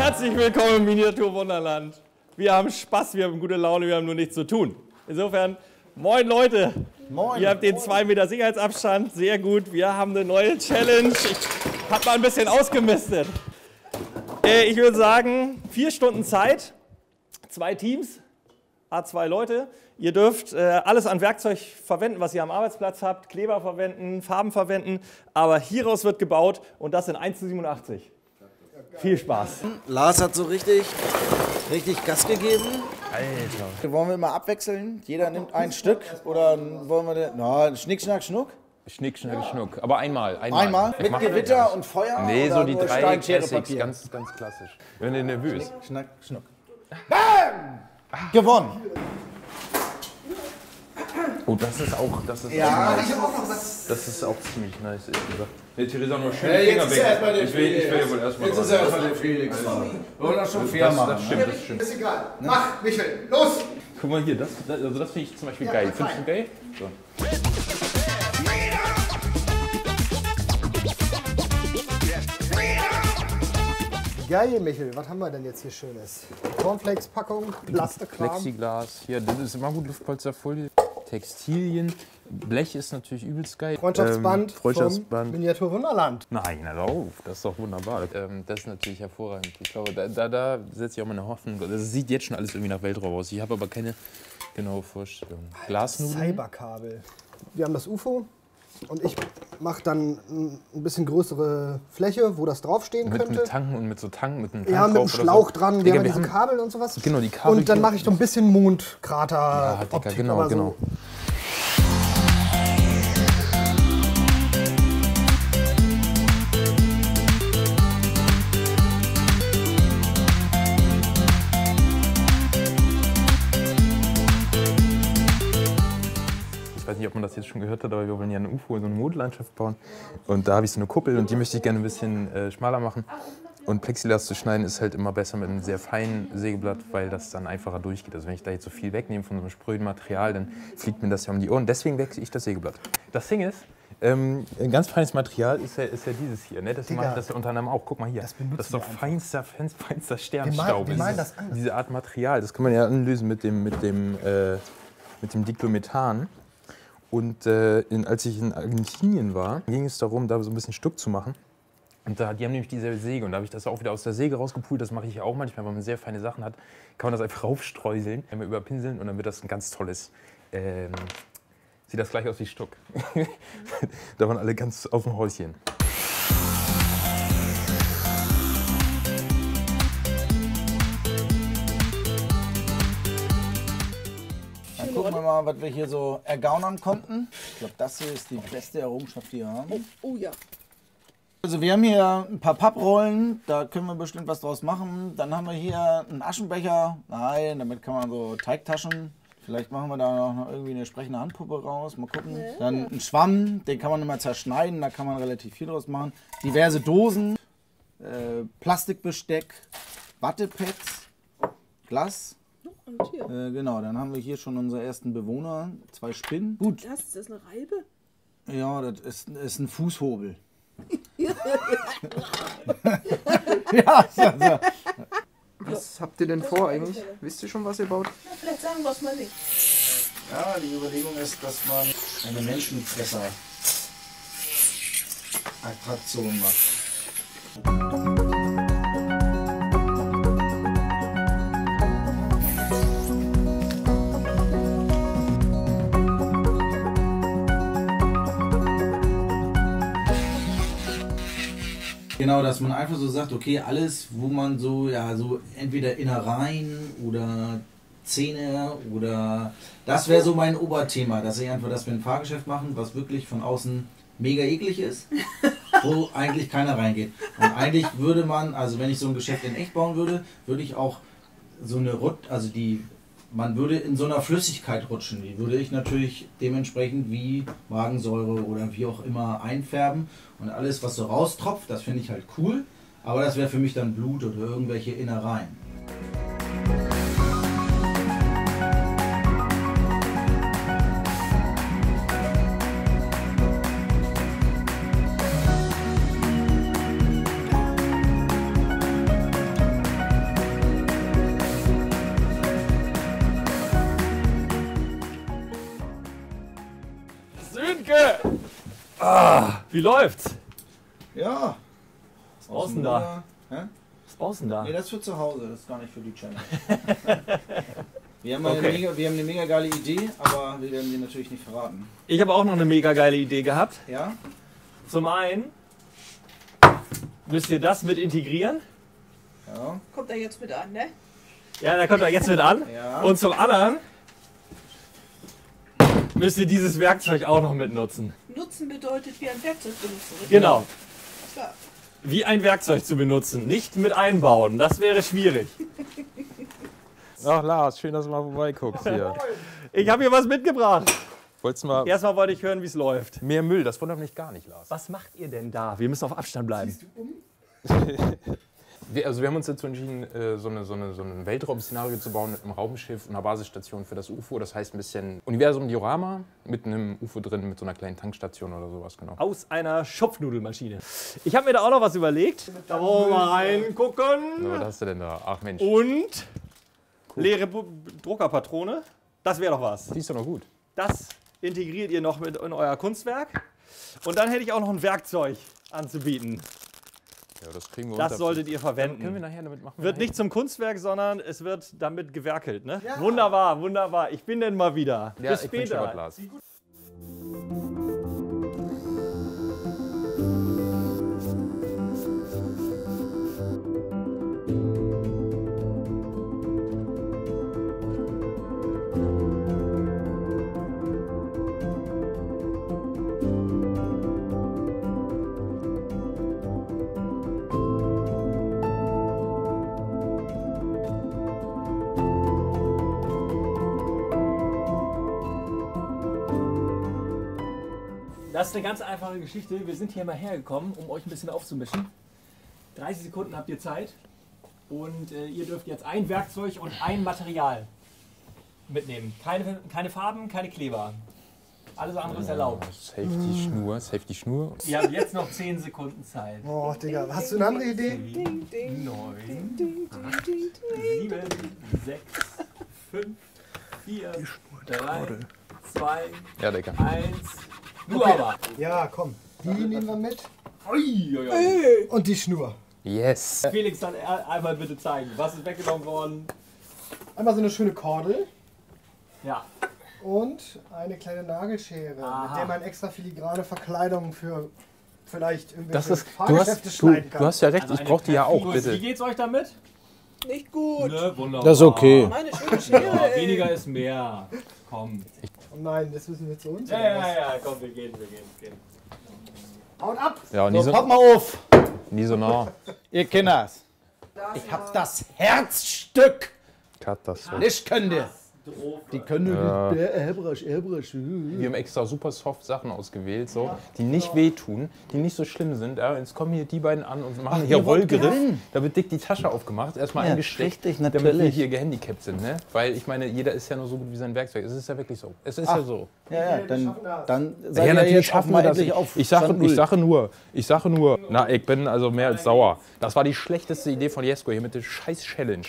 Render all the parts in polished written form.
Herzlich willkommen im Miniaturwunderland. Wir haben Spaß, wir haben gute Laune, wir haben nur nichts zu tun. Insofern, moin Leute. Moin. Ihr habt den 2 Meter Sicherheitsabstand, sehr gut. Wir haben eine neue Challenge. Ich habe mal ein bisschen ausgemistet. Ich würde sagen, 4 Stunden Zeit, 2 Teams, A2 Leute. Ihr dürft alles an Werkzeug verwenden, was ihr am Arbeitsplatz habt, Kleber verwenden, Farben verwenden, aber hieraus wird gebaut und das in 1:87. Viel Spaß. Lars hat so richtig Gas gegeben. Alter. Wollen wir mal abwechseln? Jeder nimmt ein Stück oder wollen wir Schnick, Schnack, Schnuck? Schnick, Schnack, Schnuck. Aber einmal. Einmal? Mit Gewitter und Feuer? Nee, so die 3 Stein, Schere, Classics, Papier? ganz klassisch. Wenn ihr nervös. Schnick, Schnack, Schnuck. Bam! Gewonnen. Oh, das ist auch, das ist auch ziemlich nice, ehrlich gesagt. Hey, Theresa, nur schön jetzt Finger ist weg. erstmal der Ich will ja wohl erstmal Jetzt ist erstmal der Felix. Wir wollen das schon fair machen. Das stimmt, das stimmt. Ist egal. Mach, Michel, los! Guck mal hier, das finde ich zum Beispiel geil. Findest du geil? So. Geil, Michel, was haben wir denn jetzt hier Schönes? Cornflakes-Packung, Plastikram. Plexiglas, hier, das ist immer gut, Luftpolsterfolie. Textilien, Blech ist natürlich übelst geil. Freundschaftsband, vom Miniaturwunderland. Nein, also, das ist doch wunderbar. Das ist natürlich hervorragend. Ich glaube, da setze ich auch meine Hoffnung. Das sieht jetzt schon alles irgendwie nach Weltraum aus. Ich habe aber keine genaue Vorstellung. Glasnudeln. Cyberkabel. Wir haben das UFO und ich mache dann ein bisschen größere Fläche, wo das draufstehen könnte. Mit Tanken und mit so Tanken, mit einem Tank ja, mit einem Schlauch so. dran, wir haben diese Kabel und sowas. Genau, die Kabel. Und dann mache ich so ein bisschen Mondkrater. Ja, Digga, genau. So. Ich weiß nicht, ob man das jetzt schon gehört hat, aber wir wollen ja eine UFO, so eine Mondlandschaft bauen. Und da habe ich so eine Kuppel und die möchte ich gerne ein bisschen schmaler machen. Und Plexiglas zu schneiden ist halt immer besser mit einem sehr feinen Sägeblatt, weil das dann einfacher durchgeht. Also wenn ich da jetzt so viel wegnehme von so einem spröden Material, dann fliegt mir das ja um die Ohren. Deswegen wechsle ich das Sägeblatt. Das Ding ist, ein ganz feines Material ist ja dieses hier. Ne? Das mache ich das ja unter anderem auch. Guck mal hier. Das ist doch feinster Sternstaub. Wir malen das anders. Diese Art Material, das kann man ja anlösen mit dem Diclomethan. Und als ich in Argentinien war, ging es darum, da so ein bisschen Stuck zu machen. Und die haben nämlich dieselbe Säge und da habe ich das auch wieder aus der Säge rausgepult. Das mache ich ja auch manchmal, wenn man sehr feine Sachen hat. Kann man das einfach raufstreuseln, einmal überpinseln und dann wird das ein ganz tolles, sieht das gleich aus wie Stuck. Da waren alle ganz auf dem Häuschen. Dann gucken wir mal, was wir hier so ergaunern konnten. Ich glaube, das hier ist die beste Errungenschaft, die wir haben. Oh ja. Also wir haben hier ein paar Papprollen, da können wir bestimmt was draus machen. Dann haben wir hier einen Aschenbecher. Nein, damit kann man so Teigtaschen. Vielleicht machen wir da noch irgendwie eine sprechende Handpuppe raus. Mal gucken. Dann ein Schwamm, den kann man immer zerschneiden, da kann man relativ viel draus machen. Diverse Dosen, Plastikbesteck, Wattepads, Glas. Und hier. Genau, dann haben wir hier schon unsere ersten Bewohner. 2 Spinnen. Gut. Ist das eine Reibe? Ja, das ist ein Fußhobel. Ja, also. Was habt ihr denn vor eigentlich? Wisst ihr schon, was ihr baut? Ja, vielleicht sagen wir es mal nicht. Ja, die Überlegung ist, dass man eine Menschenfresser-Attraktion macht. Genau, dass man einfach so sagt, okay, alles, wo man so, ja, so entweder Innereien oder Zähne oder, das wäre so mein Oberthema, dass wir ein Fahrgeschäft machen, was wirklich von außen mega eklig ist, wo eigentlich keiner reingeht. Und eigentlich würde man, also wenn ich so ein Geschäft in echt bauen würde, würde ich auch so eine man würde in so einer Flüssigkeit rutschen. Die würde ich natürlich dementsprechend wie Magensäure oder wie auch immer einfärben. Und alles, was so raustropft, das finde ich halt cool. Aber das wäre für mich dann Blut oder irgendwelche Innereien. Wie läuft's? Ja. Was brauchst du denn da? Hä? Was brauchst du denn da? Nee, das ist für zu Hause, das ist gar nicht für die Challenge. Wir haben eine mega geile Idee, aber wir werden die natürlich nicht verraten. Ich habe auch noch eine mega geile Idee gehabt. Ja? Zum einen müsst ihr das mit integrieren. Ja. Kommt er jetzt mit an, ne? Ja, da kommt er jetzt mit an. Ja. Und zum anderen müsst ihr dieses Werkzeug auch noch mit nutzen. Nutzen bedeutet wie ein Werkzeug benutzen. richtig? Genau. Klar. Wie ein Werkzeug zu benutzen, nicht mit einbauen. Das wäre schwierig. Ach Lars, schön, dass du mal vorbeiguckst hier. Ich habe hier was mitgebracht. Wolltest du mal Erstmal wollte ich hören, wie es läuft. mehr Müll? Das wundert mich gar nicht, Lars. Was macht ihr denn da? Wir müssen auf Abstand bleiben. Wir haben uns dazu entschieden, so ein Weltraum-Szenario zu bauen mit einem Raumschiff und einer Basisstation für das UFO. Das heißt ein bisschen Universum-Diorama mit einem UFO drin, mit so einer kleinen Tankstation oder sowas, genau. Aus einer Schupfnudelmaschine. Ich habe mir da auch noch was überlegt. Da wollen wir mal reingucken. Was hast du denn da? Ach Mensch, Und leere Druckerpatrone. Das wäre doch was. die ist doch noch gut. Das integriert ihr noch mit in euer Kunstwerk. Und dann hätte ich auch noch ein Werkzeug anzubieten. Ja, das kriegen wir Das unter. solltet ihr Können wir verwenden. nachher damit machen? Wird nicht zum Kunstwerk, sondern es wird damit gewerkelt. Ne? Wunderbar, wunderbar. Ich bin denn mal wieder. Ja, Bis ich wünsche dir was, später. Lars. Das ist eine ganz einfache Geschichte. Wir sind hier mal hergekommen, um euch ein bisschen aufzumischen. 30 Sekunden habt ihr Zeit und ihr dürft jetzt ein Werkzeug und ein Material mitnehmen. Keine Farben, keine Kleber. Alles andere ist erlaubt. Safe die Schnur. Ihr habt jetzt noch 10 Sekunden Zeit. Oh, Digga, hast du eine andere Idee? 9, 7, 6, 5, 4, 3, 2, Ja, Digga. 1. Du aber. Ja, komm. Die nehmen wir mit. Ui, ui, ui. Und die Schnur. Yes. Felix, dann einmal bitte zeigen. Was ist weggenommen worden? Einmal so eine schöne Kordel Ja. und eine kleine Nagelschere, Aha. mit der man extra filigrane Verkleidung für vielleicht Das irgendwelche ist, Fahrgeschäfte schneiden kann. du hast ja recht, ich brauche die ja auch, Wie bitte. geht's euch damit? Nicht gut. Ne, wunderbar. Das ist okay. Meine schöne Schere, Ja, ey. weniger ist mehr. Komm. Oh nein, das müssen wir zu uns. Ja, oder ja, was? ja, komm, wir gehen. Haut ab! Ja, nie So, so, pass mal auf, nie so nah. ihr Kinders. Ich hab das Herzstück. Katastrophe. Nicht könnt ihr. Die können Ja. nicht. Erbrasch. Wir haben extra super soft Sachen ausgewählt, so, die nicht wehtun, die nicht so schlimm sind. Ja, jetzt kommen hier die beiden an und machen hier ihr wollt Rollgriff. gewinnen. Da wird dick die Tasche aufgemacht, erstmal Ja, eingesteckt, richtig, damit wir natürlich. hier gehandicapt sind. Ne? Weil ich meine, jeder ist ja nur so gut wie sein Werkzeug. Es ist ja wirklich so. Es ist ja so. Ja, dann seid Ja, ihr natürlich jetzt schaffen auch wir mal das. endlich auf Ich Stand sage nur, na, ich bin also mehr als sauer. Das war die schlechteste Idee von Jesko hier mit der scheiß Challenge.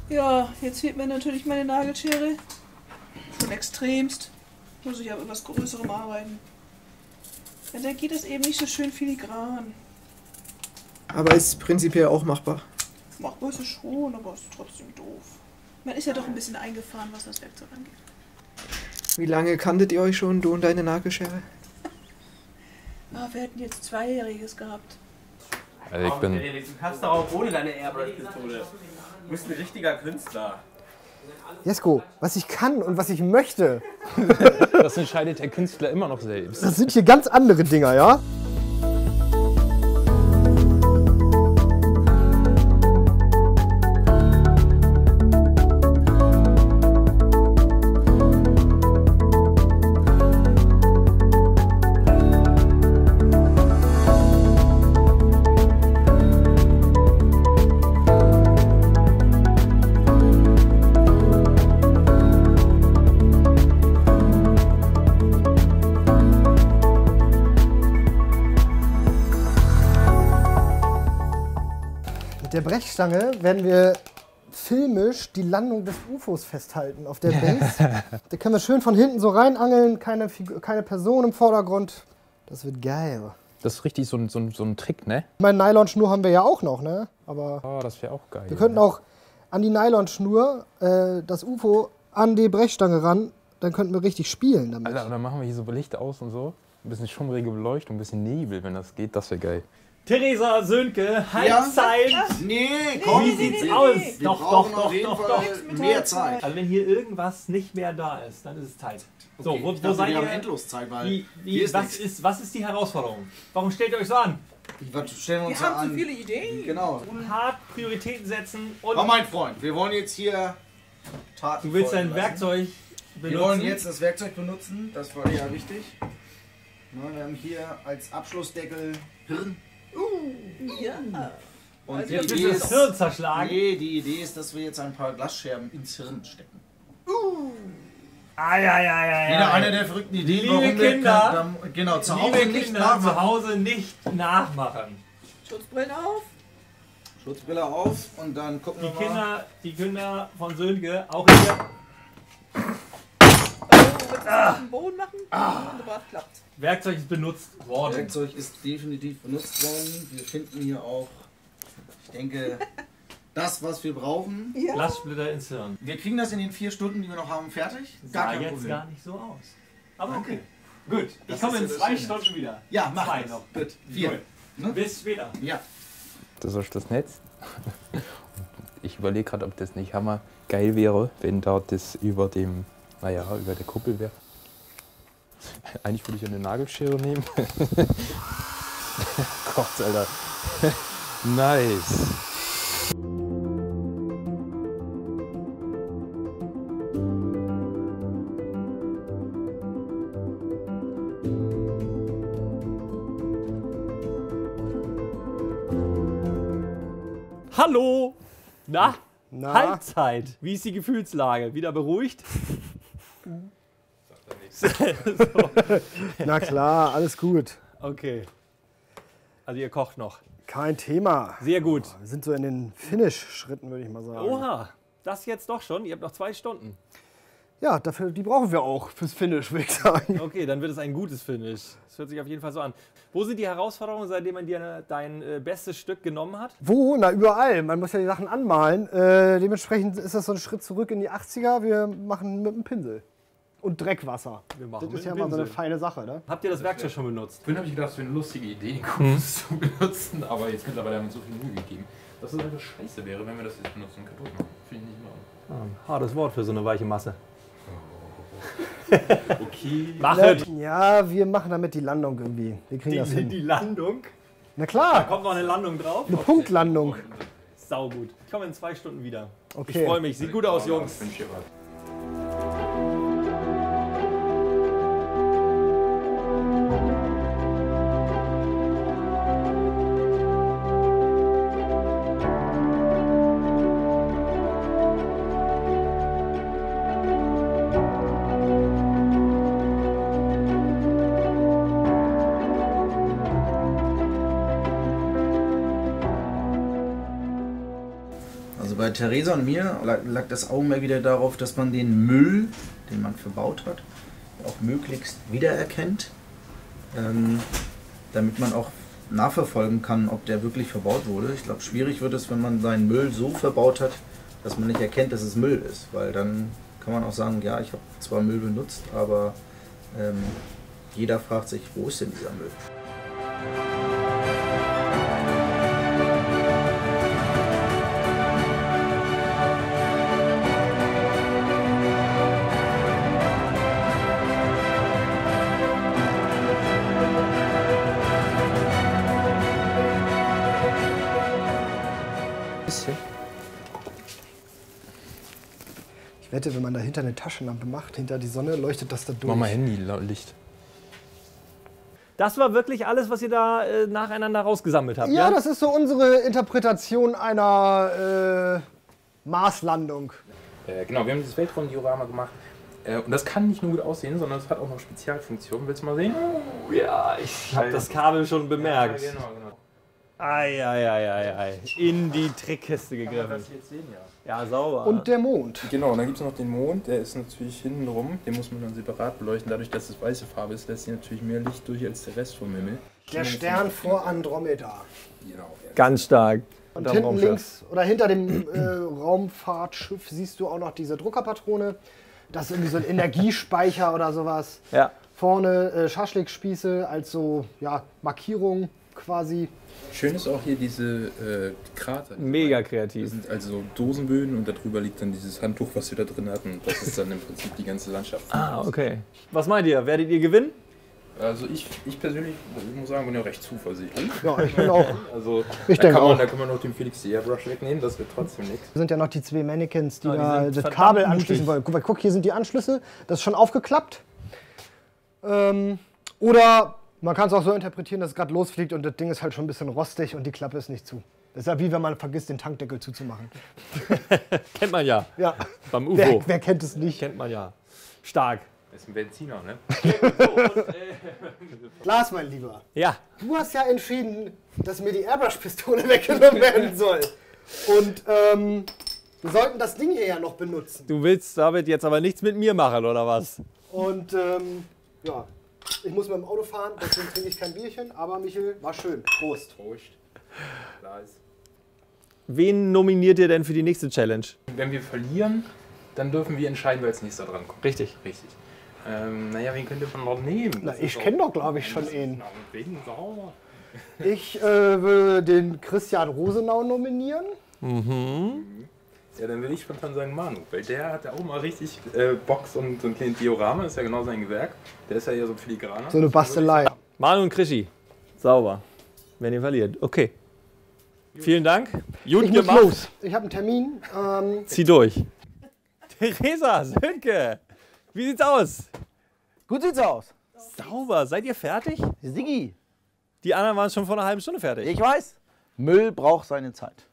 Ja, jetzt fehlt mir natürlich meine Nagelschere. Schon extremst. Muss ich aber etwas Größerem arbeiten. Ja, dann geht das eben nicht so schön filigran. Aber ist prinzipiell auch machbar. Machbar ist es schon, aber es ist trotzdem doof. Man ist ja doch ein bisschen eingefahren, was das Werkzeug angeht. Wie lange kanntet ihr euch schon, du und deine Nagelschere? Ah, wir hätten jetzt Zweijähriges gehabt. Also ich bin, Du kannst doch auch ohne deine Airbrush-Pistole. Du bist ein richtiger Künstler. Jesko, was ich kann und was ich möchte, das entscheidet der Künstler immer noch selbst. das sind hier ganz andere Dinger, ja? Mit der Brechstange werden wir filmisch die Landung des UFOs festhalten auf der Base. Da können wir schön von hinten so reinangeln, keine Person im Vordergrund. Das wird geil. Das ist richtig so ein Trick, ne? Meine Nylonschnur haben wir ja auch noch, ne? Aber Oh, das wäre auch geil. wir könnten auch an die Nylonschnur das UFO an die Brechstange ran, dann könnten wir richtig spielen damit. Alter, dann machen wir hier so Licht aus und so. Ein bisschen schummrige Beleuchtung, ein bisschen Nebel, wenn das geht. Das wäre geil. Theresa, Sönke, Halbzeit. Nee, komm. Wie sieht's aus? Wir brauchen auf jeden Fall mehr Zeit. Also wenn hier irgendwas nicht mehr da ist, dann ist es Zeit. So, Okay, wo ich dachte, seid wir haben ihr? Endloszeit, weil hier ist nichts. Was ist die Herausforderung? Warum stellt ihr euch so an? Was stellen wir uns Wir da haben an? so viele Ideen. Genau. Hart Prioritäten setzen und Oh mein Freund, wir wollen jetzt hier Taten du willst dein folgen lassen. Werkzeug benutzen. Wir wollen jetzt das Werkzeug benutzen, das war ja wichtig. Na, wir haben hier als Abschlussdeckel Hirn. Ja. Und Also die Jetzt Idee willst du das Hirn ist, zerschlagen. nee, die Idee ist, dass wir jetzt ein paar Glasscherben ins Hirn stecken. Wieder eine der verrückten Ideen, Liebe warum wir Kinder, genau, zu Hause Liebe nicht Kinder, nachmachen. zu Hause nicht nachmachen. Schutzbrillen auf. Schutzbrille auf und dann gucken wir mal. Die Kinder von Sönke, auch hier. Willst du auf den Boden machen? Wunderbar, klappt. Werkzeug ist benutzt worden. Werkzeug ist definitiv benutzt worden. Wir finden hier auch, ich denke, das, was wir brauchen. Ja. Glassplitter ins Hirn. Wir kriegen das in den 4 Stunden, die wir noch haben, fertig. Sah kein jetzt Problem. gar nicht so aus. Aber Danke. okay. Gut, ich Das komme ist in ja das 2 Schöne. Stunden wieder. Ja, mach 2 das. noch. Gut, 4. Gut. Ne? Bis später. Ja. Das ist das Netz. Ich überlege gerade, ob das nicht hammergeil wäre, wenn da das über der Kuppel wäre. Eigentlich würde ich eine Nagelschere nehmen. Gott, Alter. Nice. Hallo! Na? Na? Halbzeit. Wie ist die Gefühlslage? Wieder beruhigt? Na klar, alles gut. Okay. Also ihr kocht noch. Kein Thema. Sehr gut. Wir sind so in den Finish-Schritten, würde ich mal sagen. Oha, das jetzt doch schon? Ihr habt noch 2 Stunden. Ja, die brauchen wir auch fürs Finish, würde ich sagen. Okay, dann wird es ein gutes Finish. Das hört sich auf jeden Fall so an. Wo sind die Herausforderungen, seitdem man dir dein bestes Stück genommen hat? Wo? Na, überall. Man muss ja die Sachen anmalen. Dementsprechend ist das so ein Schritt zurück in die 80er. Wir machen mit dem Pinsel. Und Dreckwasser. Wir machen Das mit ist ja dem mal so eine Pinsel. feine Sache, ne? Habt ihr das Werkzeug schon benutzt? Vorhin habe ich gedacht, es wäre eine lustige Idee, den Kubus zu benutzen, aber jetzt mittlerweile haben wir uns so viel Mühe gegeben, dass es einfach scheiße wäre, wenn wir das jetzt benutzen und kaputt machen. Finde ich nicht mal. Ein hartes Wort für so eine weiche Masse. Okay. Machet! Ja, wir machen damit die Landung irgendwie. Wir kriegen das hin. Die Landung. Na Da klar, kommt noch eine Landung drauf. eine Punktlandung. Sau gut. Ich komme in 2 Stunden wieder. Okay. Ich freue mich. Sieht gut aus, Jungs. Ich wünsche dir was. Also bei Theresa und mir lag das Augenmerk wieder darauf, dass man den Müll, den man verbaut hat, auch möglichst wiedererkennt, damit man auch nachverfolgen kann, ob der wirklich verbaut wurde. Ich glaube, schwierig wird es, wenn man seinen Müll so verbaut hat, dass man nicht erkennt, dass es Müll ist, weil dann kann man auch sagen, ja, ich habe zwar Müll benutzt, aber jeder fragt sich, wo ist denn dieser Müll? Bisschen. Ich wette, wenn man dahinter eine Taschenlampe macht, hinter die Sonne, leuchtet das da durch. Mach mal Handy-Licht. Das war wirklich alles, was ihr da nacheinander rausgesammelt habt, Ja, ja? das ist so unsere Interpretation einer Marslandung. Genau, wir haben dieses Weltraumdiorama gemacht. Und das kann nicht nur gut aussehen, sondern es hat auch noch Spezialfunktionen. Willst du mal sehen? Ja, ich habe das Kabel schon bemerkt. Ja, genau. Ei. In die Trickkiste gegriffen. Das jetzt sehen, Ja, sauber. Und der Mond. Genau, und dann gibt es noch den Mond, der ist natürlich hinten rum, den muss man dann separat beleuchten. Dadurch, dass es weiße Farbe ist, lässt sich natürlich mehr Licht durch als der Rest vom Himmel. Der Stern vor Andromeda. Genau. Ganz stark. Und hinten links oder hinter dem Raumfahrtschiff siehst du auch noch diese Druckerpatrone. Das ist irgendwie so ein Energiespeicher oder sowas. Ja. Vorne Schaschlikspieße als so Markierung quasi. Schön ist auch hier diese Krater. Mega Das kreativ. sind also Dosenböden und darüber liegt dann dieses Handtuch, was wir da drin hatten. Das ist dann im Prinzip die ganze Landschaft. Okay. Was meint ihr? Werdet ihr gewinnen? Also ich persönlich muss sagen, bin ja recht zuversichtlich. Ja, ich bin auch. Also Ich da denke kann man, auch. da kann man noch den Felix die Airbrush wegnehmen, das wird trotzdem nichts. Das sind ja noch die zwei Mannequins, die Ja, die da sind das verdammt Kabel mutig. anschließen wollen. Guck, hier sind die Anschlüsse. Das ist schon aufgeklappt. Oder man kann es auch so interpretieren, dass es gerade losfliegt und das Ding ist halt schon ein bisschen rostig und die Klappe ist nicht zu. Das ist ja wie wenn man vergisst, den Tankdeckel zuzumachen. Kennt man ja. Ja. Beim UFO. Wer kennt es nicht? Kennt man ja. Stark. Das ist ein Benziner, ne? Lars, mein Lieber, Ja. du hast ja entschieden, dass mir die Airbrush-Pistole weggenommen werden soll. Und wir sollten das Ding hier ja noch benutzen. Du willst damit jetzt aber nichts mit mir machen, oder was? Und ja, ich muss mit dem Auto fahren, deswegen trinke ich kein Bierchen. Aber Michel, war schön. Prost. Prost. Klar ist. Wen nominiert ihr denn für die nächste Challenge? Wenn wir verlieren, dann dürfen wir entscheiden, wer als nächster dran kommt. Richtig. Richtig. Naja, wen könnt ihr von dort nehmen? Na, ich kenne doch, glaube ich, schon einen. Wen sauer? Ich würde den Christian Rosenau nominieren. Ja, dann will ich spontan sagen Manu, weil der hat ja auch mal richtig Box und so ein kleines Diorama, ist ja genau sein Gewerk. Der ist ja eher so filigraner. So eine Bastelei. Manu und Krischi. Sauber. Wenn ihr verliert. Okay. Vielen Dank. Gut Ich muss gemacht. los. Ich habe einen Termin. Zieh durch. Theresa, Sönke. Wie sieht's aus? Gut sieht's aus. Sauber. Seid ihr fertig? Sigi, Die anderen waren schon vor einer halben Stunde fertig. ich weiß, Müll braucht seine Zeit,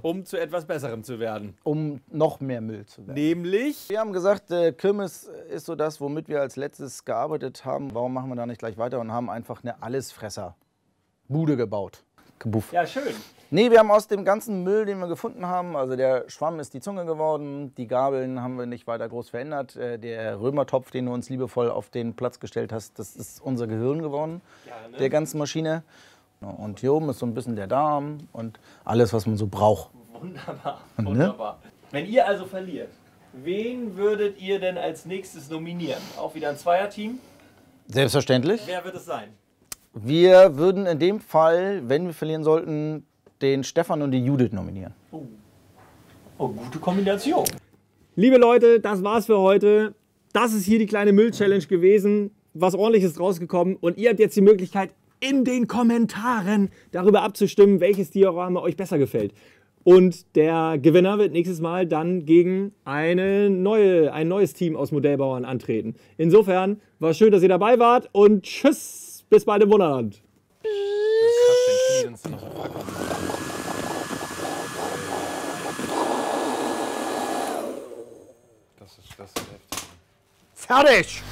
Um zu etwas Besserem zu werden. um noch mehr Müll zu werden. Nämlich. Wir haben gesagt, Kirmes ist so das, womit wir als letztes gearbeitet haben. Warum machen wir da nicht gleich weiter und haben einfach eine Allesfresser-Bude gebaut. Gebuff. Ja, schön. Nee, wir haben aus dem ganzen Müll, den wir gefunden haben, also der Schwamm ist die Zunge geworden, die Gabeln haben wir nicht weiter groß verändert. Der Römertopf, den du uns liebevoll auf den Platz gestellt hast, das ist unser Gehirn geworden, der ganzen Maschine. Und hier oben ist so ein bisschen der Darm und alles, was man so braucht. Wunderbar. Ne? Wunderbar. Wenn ihr also verliert, wen würdet ihr denn als nächstes nominieren? Auch wieder ein Zweierteam? Selbstverständlich. Wer wird es sein? Wir würden in dem Fall, wenn wir verlieren sollten, den Stefan und die Judith nominieren. Oh, gute Kombination. Liebe Leute, das war's für heute. Das ist hier die kleine Müll-Challenge gewesen. Was Ordentliches rausgekommen. Und ihr habt jetzt die Möglichkeit, in den Kommentaren darüber abzustimmen, welches Diorama euch besser gefällt. Und der Gewinner wird nächstes Mal dann gegen ein neues Team aus Modellbauern antreten. Insofern war schön, dass ihr dabei wart und tschüss, bis bald im Wunderland. Das ist heftig. Fertig!